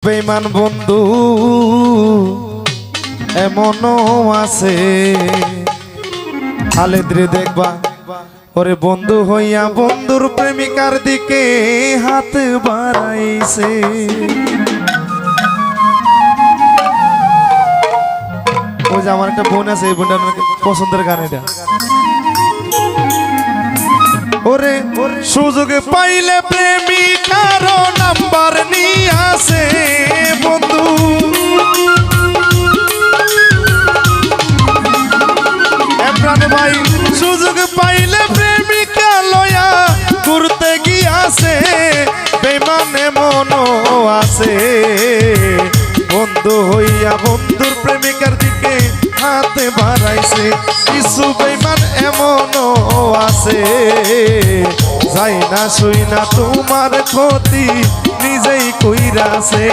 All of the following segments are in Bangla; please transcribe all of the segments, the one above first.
বেঈমান বন্ধু এমনও আছে, খালেদরে দেখবা ওরে বন্ধু হইয়া বন্ধুর প্রেমিকার দিকে হাত বাড়াইছে। ওই যে আমার একটা বোন আছে, এই বোনটা আমার পছন্দের গান এটা। ওরে সুযোগে পাইলে প্রেমিকার নাম্বার নিয়ে আসে বন্ধু, প্রাণ ভাই সুযোগ পাইলে প্রেমিকা লয়া ঘুরতে গিয়াছে। বেঈমান এমনও আছে, বন্ধু হইয়া বন্ধুর প্রেমিকার দিকে হাত বাড়াইছে। কিছু বেঈমান এমনও আছে, যাই না শুই না তোমার ক্ষতি নিজেই কইরাছে।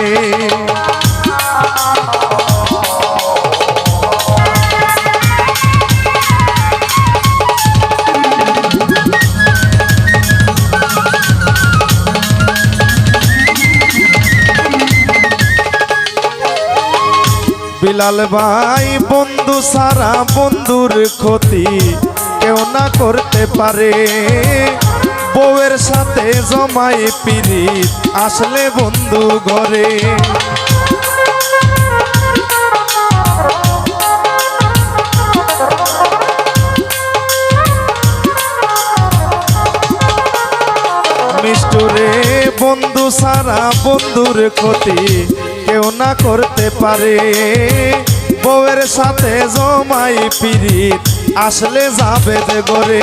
বিলাল ভাই বন্ধু সারা বন্ধুর ক্ষতি কেউ না করতে পারে। বউয়ের সাথে জমাই পিরিত আসলে বন্ধু ঘরে। মিষ্টুরে বন্ধু সারা বন্ধুর ক্ষতি কেউ না করতে পারে। বউয়ের সাথে জমাই পিরিত আসলে যাবে যে গরে।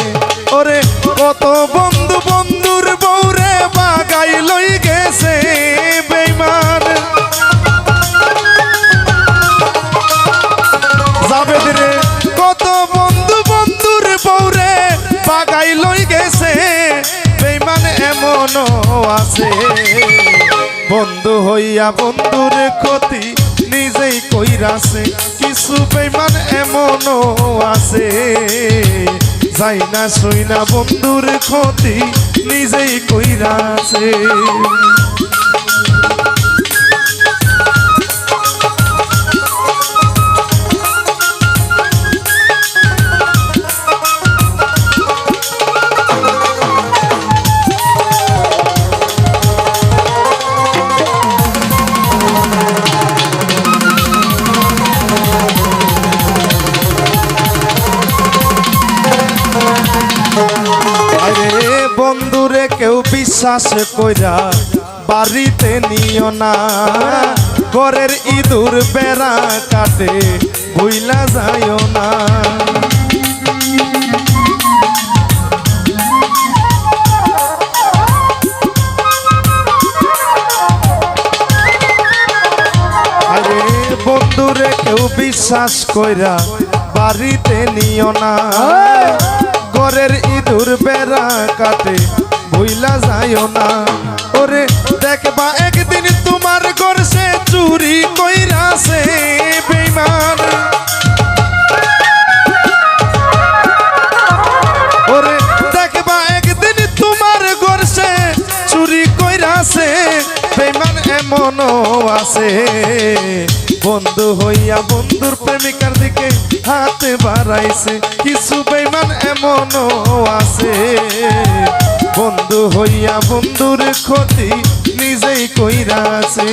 ওরে কত বন্ধু বন্ধুর বউরে বাগাই লই গেছে বেঈমান, যাবে রে কত বন্ধু বন্ধুর বউরে বাগাই লই গেছে। বেঈমান এমনও আছে, বন্ধু হইয়া বন্ধুর ক্ষতি নিজেই কইরাছে। কিছু বেঈমান এমনও আছে, যাই না শুই না বন্ধুর ক্ষতি নিজেই কইরাছে। বন্ধুরে কেউ বিশ্বাস কইরা বাড়িতে নিও না, ঘরের ইঁদুর বেড়া কাটে ভুইলা যাইও না। আরে বন্ধুরে কেউ বিশ্বাস কইরা বাড়িতে নিও না, ঘরের ইঁদুর বেড়া কাটে ভুইলা যাইও না। ওরে দেখবা একদিন তোমার ঘর সে চুরি কইরাছে বেঈমান। ওরে দেখবা একদিন তোমার ঘর সে চুরি কইরাছে। বেঈমান এমনও আছে, বন্ধু হইয়া বন্ধুর প্রেমিকার দিকে হাত বাড়াইছে। কিছু বেঈমান এমনও আছে, বন্ধু হইয়া বন্ধুর ক্ষতি নিজেই কইরাছে।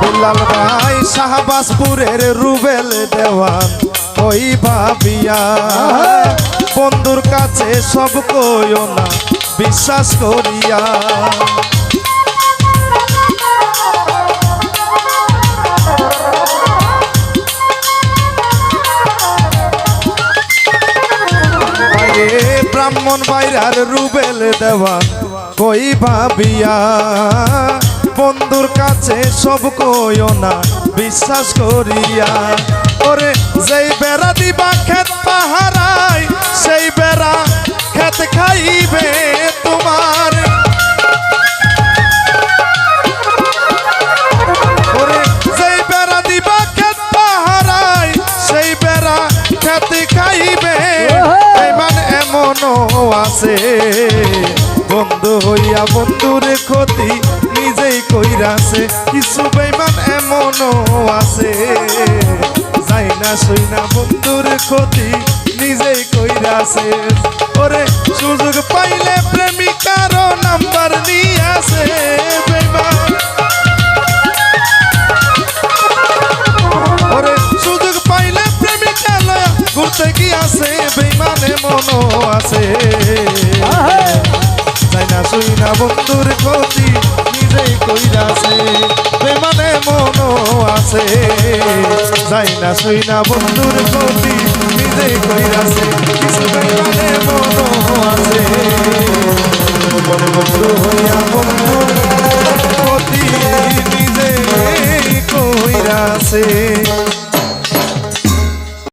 বিলাল ভাই শাহবাজপুরের রুবেল দেওয়ান ওই ভাবিয়া, বন্ধুর কাছে সব কইও না বিশ্বাস করিয়া। ব্রাহ্মণ বাইরার রুবেল দেওয়ান কই ভাবিয়া, বন্ধুর কাছে সব কইও না বিশ্বাস করিয়া। ওরে আছে বন্ধু হইয়া বন্ধুর ক্ষতি নিজেই কইরাছে কিছু বেঈমান এমনও আছে যাই না সই না বন্ধুর ক্ষতি নিজেই কইরাছে ওরে সুযোগ পাইলে প্রেমিকার নাম্বার নিয়ে আসে বেঈমান ওরে সুযোগ পাইলে প্রেমিকা লয়া ঘুরতে কি আছে বেঈমানে মনো আছে যাই না শুই না বন্ধুর ক্ষতি নিজেই কইরাছে বেঈমানে মনো আছে যাই না শুই না বন্ধুর ক্ষতি নিজেই কইরাছে কিছু বেঈমানে মনো আছে বন্ধু হইয়া বন্ধুর ক্ষতি নিজেই কইরাছে